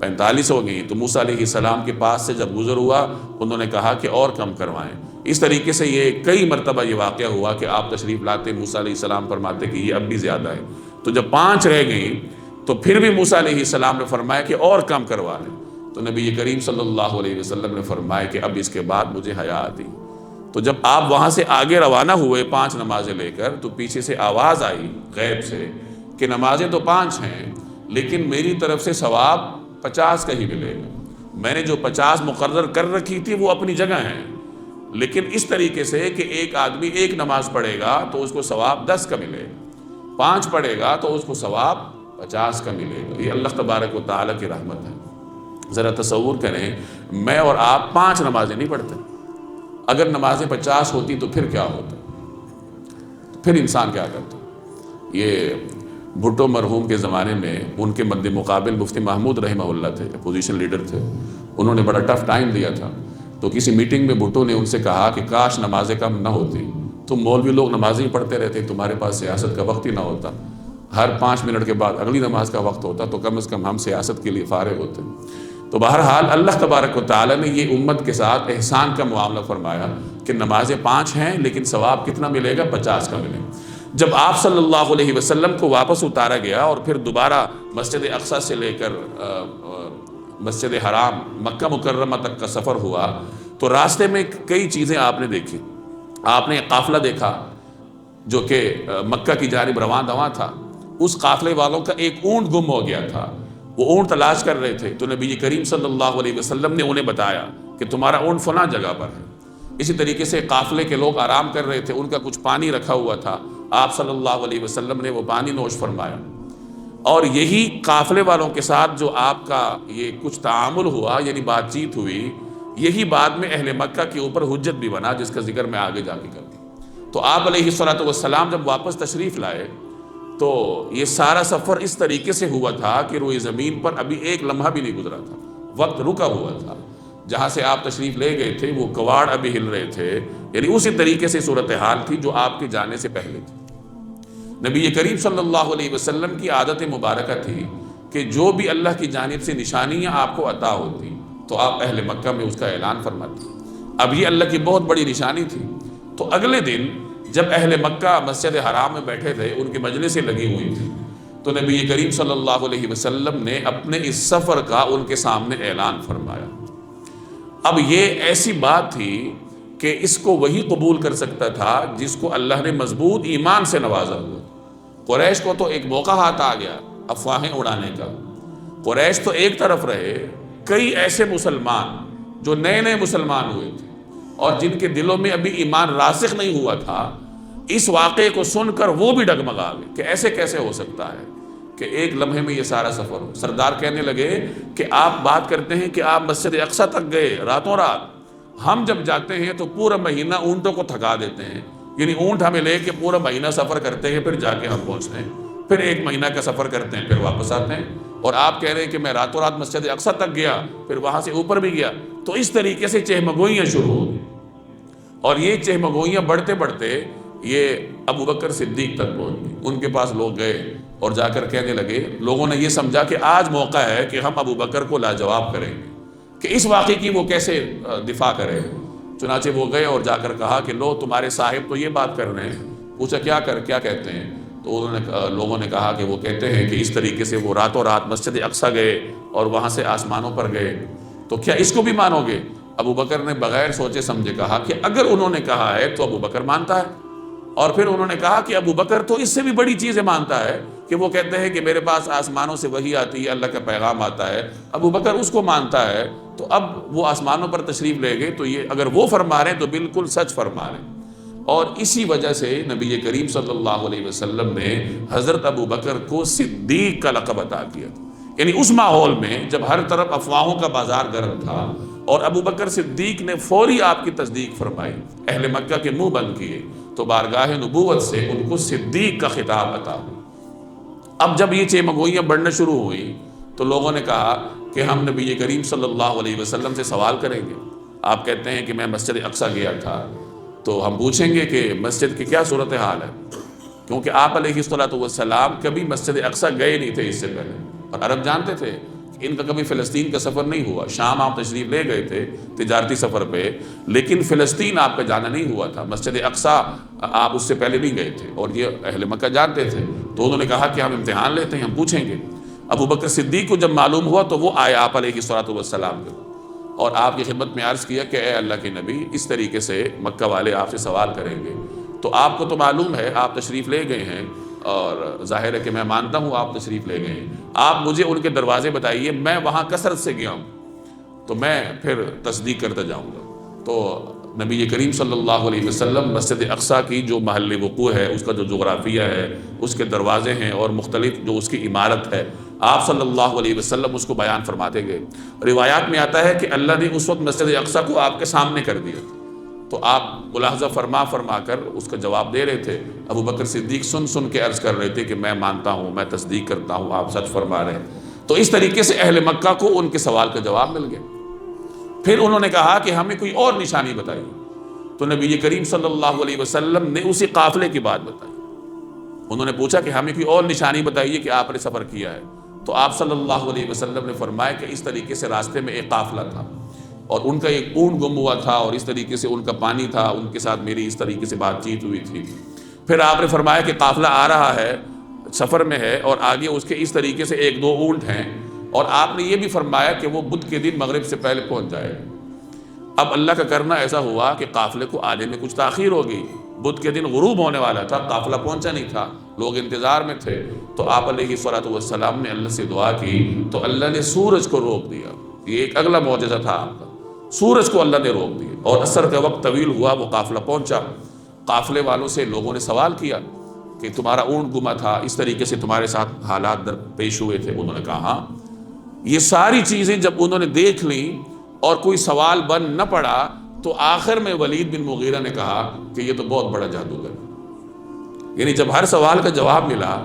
45 ہو گئیں۔ تو موسیٰ علیہ السلام کے پاس سے جب گزر ہوا، انہوں نے کہا کہ اور کم کروائیں۔ اس طریقے سے یہ کئی مرتبہ یہ واقعہ ہوا کہ آپ تشریف لاتے، موسیٰ علیہ السلام فرماتے کہ یہ اب بھی زیادہ ہے۔ تو جب 5 رہ گئیں تو پھر بھی موسیٰ علیہ السلام نے فرمایا کہ اور کم کروا لیں۔ تو نبی کریم صلی اللہ علیہ وسلم نے فرمایا کہ اب اس کے بعد مجھے حیا آتی۔ تو جب آپ وہاں سے آگے روانہ ہوئے 5 نمازیں لے کر، تو پیچھے سے آواز آئی غیب سے کہ نمازیں تو 5 ہیں، لیکن میری طرف سے ثواب 50 کا ہی ملے گا۔ میں نے جو 50 مقرر کر رکھی تھی وہ اپنی جگہ ہیں، لیکن اس طریقے سے کہ ایک آدمی 1 نماز پڑھے گا تو اس کو ثواب 10 کا ملے گا، 5 پڑھے گا تو اس کو ثواب 50 کا ملے گا۔ یہ اللہ تبارک و تعالیٰ کی رحمت ہے۔ ذرا تصور کریں، میں اور آپ 5 نمازیں نہیں پڑھتے، اگر نمازیں 50 ہوتی تو پھر کیا ہوتا؟ پھر انسان کیا کرتا؟ یہ بھٹو مرحوم کے زمانے میں ان کے مد مقابل مفتی محمود رحمہ اللہ تھے، اپوزیشن لیڈر تھے، انہوں نے بڑا ٹف ٹائم دیا تھا۔ تو کسی میٹنگ میں بھٹو نے ان سے کہا کہ کاش نمازیں کم نہ ہوتی، تم مولوی لوگ نمازیں ہی پڑھتے رہتے، تمہارے پاس سیاست کا وقت ہی نہ ہوتا، ہر 5 منٹ کے بعد اگلی نماز کا وقت ہوتا، تو کم از کم ہم سیاست کے لیے فارغ ہوتے۔ تو بہرحال اللہ تبارک و تعالیٰ نے یہ امت کے ساتھ احسان کا معاملہ فرمایا کہ نمازیں 5 ہیں لیکن ثواب کتنا ملے گا؟ 50 کا ملے گا۔ جب آپ صلی اللہ علیہ وسلم کو واپس اتارا گیا اور پھر دوبارہ مسجد اقصیٰ سے لے کر مسجد حرام مکہ مکرمہ تک کا سفر ہوا، تو راستے میں کئی چیزیں آپ نے دیکھی۔ آپ نے قافلہ دیکھا جو کہ مکہ کی جانب رواں دواں تھا، اس قافلے والوں کا ایک اونٹ گم ہو گیا تھا، وہ اونٹ تلاش کر رہے تھے، تو نبی کریم صلی اللہ علیہ وسلم نے انہیں بتایا کہ تمہارا اونٹ فلاں جگہ پر ہے۔ اسی طریقے سے قافلے کے لوگ آرام کر رہے تھے، ان کا کچھ پانی رکھا ہوا تھا، آپ صلی اللہ علیہ وسلم نے وہ پانی نوش فرمایا۔ اور یہی قافلے والوں کے ساتھ جو آپ کا یہ کچھ تعامل ہوا، یعنی بات چیت ہوئی، یہی بعد میں اہل مکہ کے اوپر حجت بھی بنا، جس کا ذکر میں آگے جا کے کروں۔ تو آپ علیہ الصلوۃ والسلام جب واپس تشریف لائے تو یہ سارا سفر اس طریقے سے ہوا تھا کہ روئے زمین پر ابھی ایک لمحہ بھی نہیں گزرا تھا، وقت رکا ہوا تھا۔ جہاں سے آپ تشریف لے گئے تھے وہ کواڑ ابھی ہل رہے تھے، یعنی اسی طریقے سے صورتحال تھی جو آپ کے جانے سے پہلے تھی۔ نبی کریم صلی اللہ علیہ وسلم کی عادت مبارکہ تھی کہ جو بھی اللہ کی جانب سے نشانیاں آپ کو عطا ہوتی تو آپ اہل مکہ میں اس کا اعلان فرماتے۔ اب یہ اللہ کی بہت بڑی نشانی تھی۔ تو اگلے دن جب اہل مکہ مسجد حرام میں بیٹھے تھے، ان کی مجلسیں لگی ہوئی تھی، تو نبی کریم صلی اللہ علیہ وسلم نے اپنے اس سفر کا ان کے سامنے اعلان فرمایا۔ اب یہ ایسی بات تھی کہ اس کو وہی قبول کر سکتا تھا جس کو اللہ نے مضبوط ایمان سے نوازا ہوا۔ قریش کو تو ایک موقع ہاتھ آ گیا افواہیں اڑانے کا۔ قریش تو ایک طرف رہے، کئی ایسے مسلمان جو نئے نئے مسلمان ہوئے تھے اور جن کے دلوں میں ابھی ایمان راسخ نہیں ہوا تھا، اس واقعے کو سن کر وہ بھی ڈگمگا گئے کہ ایسے کیسے ہو سکتا ہے کہ ایک لمحے میں یہ سارا سفر ہو۔ سردار کہنے لگے کہ آپ بات کرتے ہیں کہ آپ مسجد اقصیٰ تک گئے راتوں رات، ہم جب جاتے ہیں تو پورا مہینہ اونٹوں کو تھکا دیتے ہیں، یعنی اونٹ ہمیں لے کے پورا مہینہ سفر کرتے ہیں، پھر جا کے ہم پہنچتے ہیں، پھر 1 مہینہ کا سفر کرتے ہیں، پھر واپس آتے ہیں، اور آپ کہہ رہے ہیں کہ میں راتوں رات مسجد اقصیٰ تک گیا، پھر وہاں سے اوپر بھی گیا۔ تو اس طریقے سے چہمگوئیاں شروع ہو گئی، اور یہ چہمگوئیاں بڑھتے بڑھتے یہ ابو بکر صدیق تک پہنچ گئی۔ ان کے پاس لوگ گئے اور جا کر کہنے لگے، لوگوں نے یہ سمجھا کہ آج موقع ہے کہ ہم ابو بکر کو لاجواب کریں گے کہ اس واقعے کی وہ کیسے دفاع کرے۔ چنانچہ وہ گئے اور جا کر کہا کہ لو تمہارے صاحب تو یہ بات کر رہے ہیں۔ پوچھا کیا کہتے ہیں؟ تو لوگوں نے کہا کہ وہ کہتے ہیں کہ اس طریقے سے وہ راتوں رات مسجد اقصیٰ گئے اور وہاں سے آسمانوں پر گئے، تو کیا اس کو بھی مانو گے؟ ابو بکر نے بغیر سوچے سمجھے کہا کہ اگر انہوں نے کہا ہے تو ابو بکر مانتا ہے، اور پھر انہوں نے کہا کہ ابو بکر تو اس سے بھی بڑی چیزیں مانتا ہے کہ وہ کہتے ہیں کہ میرے پاس آسمانوں سے وحی آتی ہے، اللہ کا پیغام آتا ہے، ابو بکر اس کو مانتا ہے، تو اب وہ آسمانوں پر تشریف لے گئے تو یہ اگر وہ فرما رہے ہیں تو بالکل سچ فرما رہے ہیں۔ اور اسی وجہ سے نبی کریم صلی اللہ علیہ وسلم نے حضرت ابو بکر کو صدیق کا لقب عطا کیا تھا۔ یعنی اس ماحول میں جب ہر طرف افواہوں کا بازار گرم تھا اور ابو بکر صدیق نے فوری آپ کی تصدیق فرمائی، اہل مکہ کے منہ بند کیے، تو بارگاہ نبوت سے ان کو صدیق کا خطاب عطا ہوا۔ اب جب یہ چیمگوئیاں بڑھنا شروع ہوئی تو لوگوں نے کہا کہ ہم نبی کریم صلی اللہ علیہ وسلم سے سوال کریں گے۔ آپ کہتے ہیں کہ میں مسجد اقصیٰ گیا تھا، تو ہم پوچھیں گے کہ مسجد کی کیا صورتحال ہے، کیونکہ آپ علیہ الصلوۃ والسلام کبھی مسجد اقصیٰ گئے نہیں تھے اس سے پہلے، اور عرب جانتے تھے کہ ان کا کبھی فلسطین کا سفر نہیں ہوا۔ شام آپ تشریف لے گئے تھے تجارتی سفر پہ، لیکن فلسطین آپ کا جانا نہیں ہوا تھا، مسجد اقصیٰ آپ اس سے پہلے نہیں گئے تھے، اور یہ اہل مکہ جانتے تھے۔ تو انہوں نے کہا کہ ہم امتحان لیتے ہیں، ہم پوچھیں گے۔ ابو بکر صدیق کو جب معلوم ہوا تو وہ آئے آپ علیہ الصلوۃ والسلام کے، اور آپ کی خدمت میں عرض کیا کہ اے اللہ کے نبی، اس طریقے سے مکہ والے آپ سے سوال کریں گے، تو آپ کو تو معلوم ہے، آپ تشریف لے گئے ہیں، اور ظاہر ہے کہ میں مانتا ہوں آپ تشریف لے گئے ہیں، آپ مجھے ان کے دروازے بتائیے، میں وہاں کثرت سے گیا ہوں تو میں پھر تصدیق کرتا جاؤں گا۔ تو نبی کریم صلی اللہ علیہ وسلم مسجد اقصیٰ کی جو محل وقوع ہے، اس کا جو جغرافیہ ہے، اس کے دروازے ہیں اور مختلف جو اس کی عمارت ہے، آپ صلی اللہ علیہ وسلم اس کو بیان فرماتے گئے۔ روایات میں آتا ہے کہ اللہ نے اس وقت مسجد اقصیٰ کو آپ کے سامنے کر دیا تھا، تو آپ ملاحظہ فرما کر اس کا جواب دے رہے تھے۔ ابو بکر صدیق سن کے عرض کر رہے تھے کہ میں مانتا ہوں، میں تصدیق کرتا ہوں، آپ سچ فرما رہے ہیں۔ تو اس طریقے سے اہل مکہ کو ان کے سوال کا جواب مل گیا۔ پھر انہوں نے کہا کہ ہمیں کوئی اور نشانی بتائیے، تو نبی کریم صلی اللہ علیہ وسلم نے اسی قافلے کی بات بتائی۔ انہوں نے پوچھا کہ ہمیں کوئی اور نشانی بتائیے کہ آپ نے سفر کیا ہے، تو آپ صلی اللہ علیہ وسلم نے فرمایا کہ اس طریقے سے راستے میں ایک قافلہ تھا، اور ان کا ایک اونٹ گم ہوا تھا، اور اس طریقے سے ان کا پانی تھا، ان کے ساتھ میری اس طریقے سے بات چیت ہوئی تھی۔ پھر آپ نے فرمایا کہ قافلہ آ رہا ہے، سفر میں ہے، اور آگے اس کے اس طریقے سے ایک دو اونٹ ہیں، اور آپ نے یہ بھی فرمایا کہ وہ بدھ کے دن مغرب سے پہلے پہنچ جائے گا۔ اب اللہ کا کرنا ایسا ہوا کہ قافلے کو آنے میں کچھ تاخیر ہو گئی، بدھ کے دن غروب ہونے والا تھا، قافلہ پہنچا نہیں تھا، لوگ انتظار میں تھے۔ تو آپ علیہ الصلوۃ والسلام نے اللہ سے دعا کی تو اللہ نے سورج کو روک دیا۔ یہ ایک اگلا معجزہ تھا آپ کا، سورج کو اللہ نے روک دیا، اور عصر کا وقت طویل ہوا، وہ قافلہ پہنچا۔ قافلے والوں سے لوگوں نے سوال کیا کہ تمہارا اونٹ گما تھا، اس طریقے سے تمہارے ساتھ حالات درپیش ہوئے تھے۔ انہوں نے کہا ہاں۔ یہ ساری چیزیں جب انہوں نے دیکھ لیں اور کوئی سوال بن نہ پڑا، تو آخر میں ولید بن مغیرہ نے کہا کہ یہ تو بہت بڑا جادوگر ہے۔ یعنی جب ہر سوال کا جواب ملا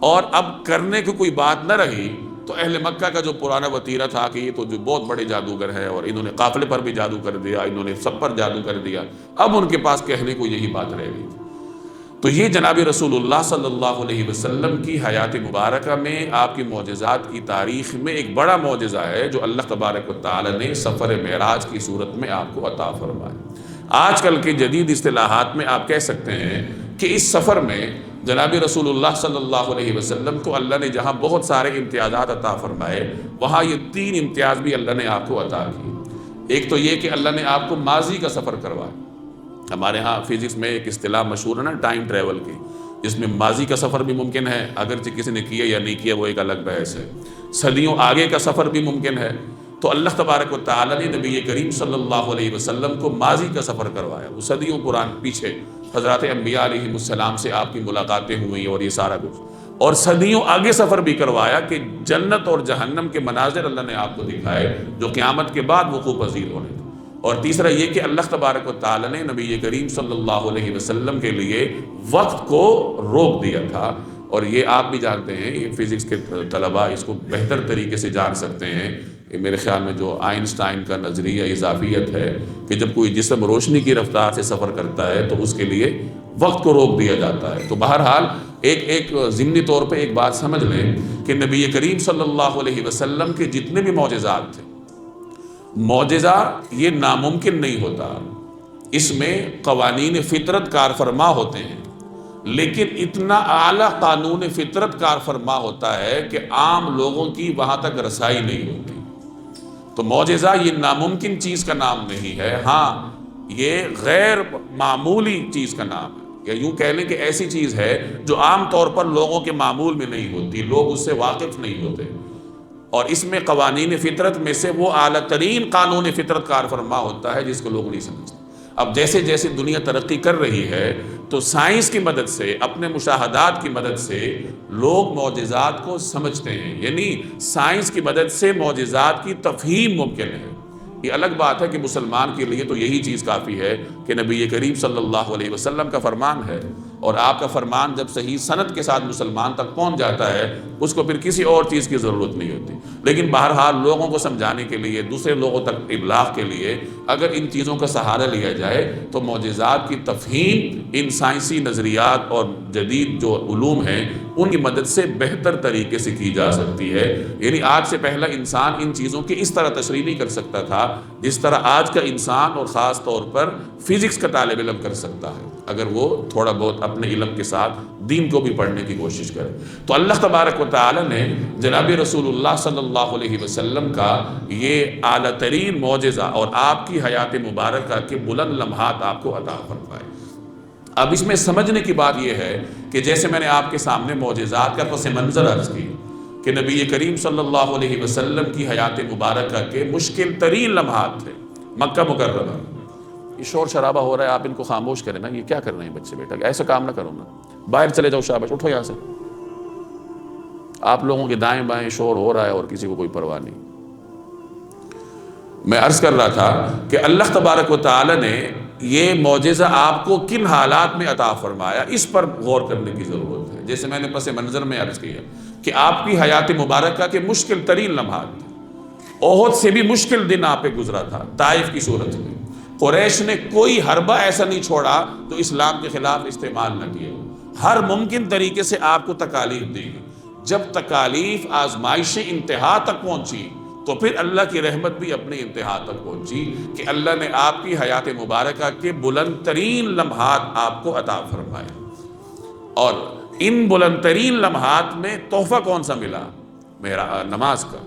اور اب کرنے کی کوئی بات نہ رہی، تو اہل مکہ کا جو پرانا وتیرہ تھا کہ یہ تو جو بہت بڑے جادوگر ہے، اور انہوں نے قافلے پر بھی جادو کر دیا، انہوں نے سب پر جادو کر دیا، اب ان کے پاس کہنے کو یہی بات رہ گئی تھی۔ تو یہ جناب رسول اللہ صلی اللہ علیہ وسلم کی حیات مبارکہ میں، آپ کی معجزات کی تاریخ میں ایک بڑا معجزہ ہے جو اللہ تبارک و تعالی نے سفر معراج کی صورت میں آپ کو عطا فرمایا۔ آج کل کے جدید اصطلاحات میں آپ کہہ سکتے ہیں کہ اس سفر میں جناب رسول اللہ صلی اللہ علیہ وسلم کو اللہ نے جہاں بہت سارے امتیازات عطا فرمائے، وہاں یہ 3 امتیاز بھی اللہ نے آپ کو عطا کی۔ ایک تو یہ کہ اللہ نے آپ کو ماضی کا سفر کروایا۔ ہمارے ہاں فزکس میں ایک اصطلاح مشہور ہے نا، ٹائم ٹریول کی، جس میں ماضی کا سفر بھی ممکن ہے، اگرچہ کسی نے کیا یا نہیں کیا وہ ایک الگ بحث ہے۔ صدیوں آگے کا سفر بھی ممکن ہے۔ تو اللہ تبارک و تعالی نے نبی کریم صلی اللہ علیہ وسلم کو ماضی کا سفر کروایا، وہ صدیوں قرآن پیچھے حضرات انبیاء علیہ السلام سے آپ کی ملاقاتیں ہوئیں اور یہ سارا کچھ، اور صدیوں آگے سفر بھی کروایا کہ جنت اور جہنم کے مناظر اللہ نے آپ کو دکھائے جو قیامت کے بعد وقوع پذیر ہونے تھے۔ اور تیسرا یہ کہ اللہ تبارک و تعالی نے نبی کریم صلی اللہ علیہ وسلم کے لیے وقت کو روک دیا تھا، اور یہ آپ بھی جانتے ہیں، یہ فزکس کے طلباء اس کو بہتر طریقے سے جان سکتے ہیں۔ یہ میرے خیال میں جو آئنسٹائن کا نظریہ اضافیت ہے کہ جب کوئی جسم روشنی کی رفتار سے سفر کرتا ہے تو اس کے لیے وقت کو روک دیا جاتا ہے۔ تو بہرحال ایک ضمنی طور پہ ایک بات سمجھ لیں کہ نبی کریم صلی اللہ علیہ وسلم کے جتنے بھی معجزات تھے، معجزہ یہ ناممکن نہیں ہوتا، اس میں قوانین فطرت کار فرما ہوتے ہیں، لیکن اتنا اعلیٰ قانون فطرت کار فرما ہوتا ہے کہ عام لوگوں کی وہاں تک رسائی نہیں ہوتی۔ تو معجزہ یہ ناممکن چیز کا نام نہیں ہے، ہاں یہ غیر معمولی چیز کا نام ہے۔ یا یوں کہہ لیں کہ ایسی چیز ہے جو عام طور پر لوگوں کے معمول میں نہیں ہوتی، لوگ اس سے واقف نہیں ہوتے، اور اس میں قوانین فطرت میں سے وہ اعلیٰ ترین قانون فطرت کار فرما ہوتا ہے جس کو لوگ نہیں سمجھتے۔ اب جیسے جیسے دنیا ترقی کر رہی ہے تو سائنس کی مدد سے، اپنے مشاہدات کی مدد سے لوگ معجزات کو سمجھتے ہیں، یعنی سائنس کی مدد سے معجزات کی تفہیم ممکن ہے۔ یہ الگ بات ہے کہ مسلمان کے لیے تو یہی چیز کافی ہے کہ نبی کریم صلی اللہ علیہ وسلم کا فرمان ہے، اور آپ کا فرمان جب صحیح سند کے ساتھ مسلمان تک پہنچ جاتا ہے اس کو پھر کسی اور چیز کی ضرورت نہیں ہوتی۔ لیکن بہرحال لوگوں کو سمجھانے کے لیے، دوسرے لوگوں تک ابلاغ کے لیے اگر ان چیزوں کا سہارا لیا جائے تو معجزات کی تفہیم ان سائنسی نظریات اور جدید جو علوم ہیں ان کی مدد سے بہتر طریقے سے کی جا سکتی ہے۔ یعنی آج سے پہلا انسان ان چیزوں کی اس طرح تشریح نہیں کر سکتا تھا جس طرح آج کا انسان اور خاص طور پر فزکس کا طالب علم کر سکتا ہے، اگر وہ تھوڑا بہت اپنے علم کے ساتھ دین کو بھی پڑھنے کی کوشش کرے۔ تو اللہ تبارک و تعالی نے جناب رسول اللہ صلی اللہ علیہ وسلم کا یہ اعلیٰ ترین معجزہ اور آپ کی حیات مبارکہ کے بلند لمحات آپ کو عطا فرمائے۔ اب اس میں سمجھنے کی بات یہ ہے کہ جیسے میں نے آپ کے سامنے معجزات کا پس منظر عرض کی کہ نبی کریم صلی اللہ علیہ وسلم کی حیات مبارکہ کے مشکل ترین لمحات تھے مکہ مکرمہ۔ یہ شور شرابہ ہو رہا ہے، آپ ان کو خاموش کریں نا، یہ کیا کر رہے ہیں بچے بیٹا، ایسا کام نہ کرو نا، باہر چلے جاؤ، شاباش اٹھو یہاں سے۔ آپ لوگوں کے دائیں بائیں شور ہو رہا ہے اور کسی کو کوئی پرواہ نہیں۔ میں عرض کر رہا تھا کہ اللہ تبارک و تعالی نے یہ معجزہ آپ کو کن حالات میں عطا فرمایا، اس پر غور کرنے کی ضرورت ہے۔ جیسے میں نے پس منظر میں عرض کیا کہ آپ کی حیات مبارکہ کے مشکل ترین لمحات تھے، احد سے بھی مشکل دن آپ پہ گزرا تھا طائف کی صورت میں۔ قریش نے کوئی حربہ ایسا نہیں چھوڑا تو اسلام کے خلاف استعمال نہ کیا، ہر ممکن طریقے سے آپ کو تکالیف دی۔ جب تکالیف آزمائش انتہا تک پہنچی تو پھر اللہ کی رحمت بھی اپنی انتہا تک پہنچی کہ اللہ نے آپ کی حیات مبارکہ کے بلند ترین لمحات آپ کو عطا فرمائے۔ اور ان بلند ترین لمحات میں تحفہ کون سا ملا؟ نماز کا،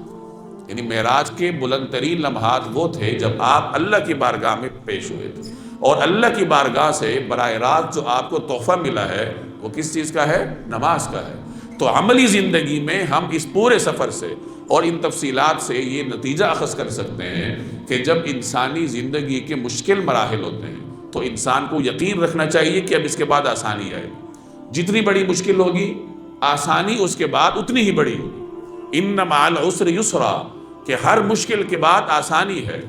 یعنی معراج کے بلند ترین لمحات وہ تھے جب آپ اللہ کی بارگاہ میں پیش ہوئے تھے، اور اللہ کی بارگاہ سے براہ راست جو آپ کو تحفہ ملا ہے وہ کس چیز کا ہے؟ نماز کا ہے۔ تو عملی زندگی میں ہم اس پورے سفر سے اور ان تفصیلات سے یہ نتیجہ اخذ کر سکتے ہیں کہ جب انسانی زندگی کے مشکل مراحل ہوتے ہیں تو انسان کو یقین رکھنا چاہیے کہ اب اس کے بعد آسانی آئے گی۔ جتنی بڑی مشکل ہوگی آسانی اس کے بعد اتنی ہی بڑی ہوگی۔ ان مع العسر یسرا، کہ ہر مشکل کے بعد آسانی ہے،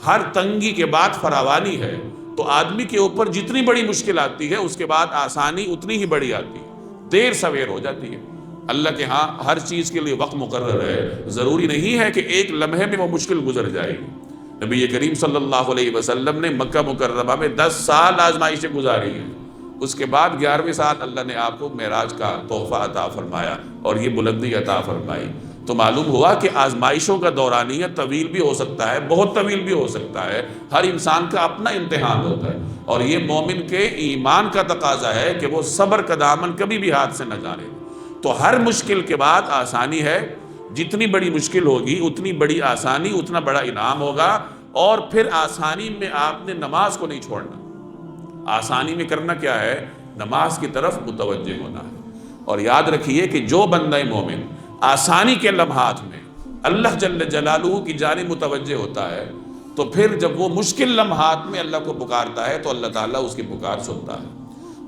ہر تنگی کے بعد فراوانی ہے۔ تو آدمی کے اوپر جتنی بڑی مشکل آتی ہے اس کے بعد آسانی اتنی ہی بڑی آتی ہے، دیر سویر ہو جاتی ہے۔ اللہ کے ہاں ہر چیز کے لیے وقت مقرر ہے، ضروری نہیں ہے کہ ایک لمحے میں وہ مشکل گزر جائے گی۔ نبی کریم صلی اللہ علیہ وسلم نے مکہ مکرمہ میں 10 سال آزمائشیں گزاری ہیں، اس کے بعد 11ویں سال اللہ نے آپ کو معراج کا تحفہ عطا فرمایا اور یہ بلندی عطا فرمائی۔ تو معلوم ہوا کہ آزمائشوں کا دورانیہ طویل بھی ہو سکتا ہے، بہت طویل بھی ہو سکتا ہے، ہر انسان کا اپنا امتحان ہوتا ہے، اور یہ مومن کے ایمان کا تقاضا ہے کہ وہ صبر کا دامن کبھی بھی ہاتھ سے نہ جانے۔ تو ہر مشکل کے بعد آسانی ہے، جتنی بڑی مشکل ہوگی اتنی بڑی آسانی، اتنا بڑا انعام ہوگا۔ اور پھر آسانی میں آپ نے نماز کو نہیں چھوڑنا، آسانی میں کرنا کیا ہے؟ نماز کی طرف متوجہ ہونا ہے۔ اور یاد رکھیے کہ جو بندہ مومن آسانی کے لمحات میں اللہ جل جلالہ کی جانب متوجہ ہوتا ہے تو پھر جب وہ مشکل لمحات میں اللہ کو پکارتا ہے تو اللہ تعالیٰ اس کی پکار سنتا ہے۔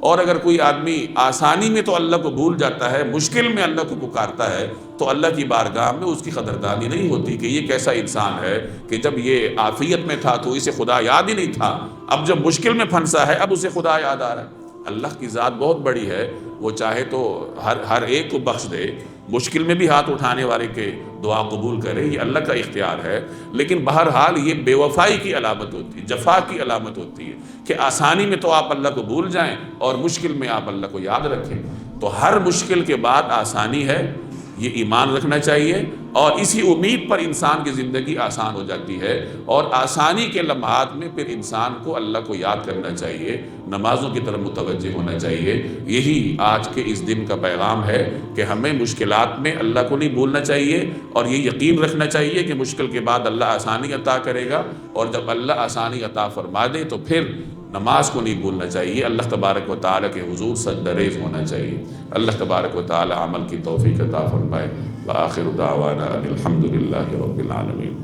اور اگر کوئی آدمی آسانی میں تو اللہ کو بھول جاتا ہے، مشکل میں اللہ کو پکارتا ہے، تو اللہ کی بارگاہ میں اس کی قدردانی نہیں ہوتی کہ یہ کیسا انسان ہے کہ جب یہ عافیت میں تھا تو اسے خدا یاد ہی نہیں تھا، اب جب مشکل میں پھنسا ہے اب اسے خدا یاد آ رہا ہے۔ اللہ کی ذات بہت بڑی ہے، وہ چاہے تو ہر ایک کو بخش دے، مشکل میں بھی ہاتھ اٹھانے والے کے دعا قبول کرے، یہ اللہ کا اختیار ہے۔ لیکن بہرحال یہ بے وفائی کی علامت ہوتی ہے، جفا کی علامت ہوتی ہے کہ آسانی میں تو آپ اللہ کو بھول جائیں اور مشکل میں آپ اللہ کو یاد رکھیں۔ تو ہر مشکل کے بعد آسانی ہے، یہ ایمان رکھنا چاہیے۔ اور اسی امید پر انسان کی زندگی آسان ہو جاتی ہے، اور آسانی کے لمحات میں پھر انسان کو اللہ کو یاد کرنا چاہیے، نمازوں کی طرف متوجہ ہونا چاہیے۔ یہی آج کے اس دن کا پیغام ہے کہ ہمیں مشکلات میں اللہ کو نہیں بھولنا چاہیے، اور یہ یقین رکھنا چاہیے کہ مشکل کے بعد اللہ آسانی عطا کرے گا، اور جب اللہ آسانی عطا فرما دے تو پھر نماز کو نہیں بھولنا چاہیے، اللہ تبارک و تعالیٰ کے حضور سجدریز ہونا چاہیے۔ اللہ تبارک و تعالیٰ عمل کی توفیق عطا فرمائے۔ وآخر دعوانا الحمد للہ رب العالمین۔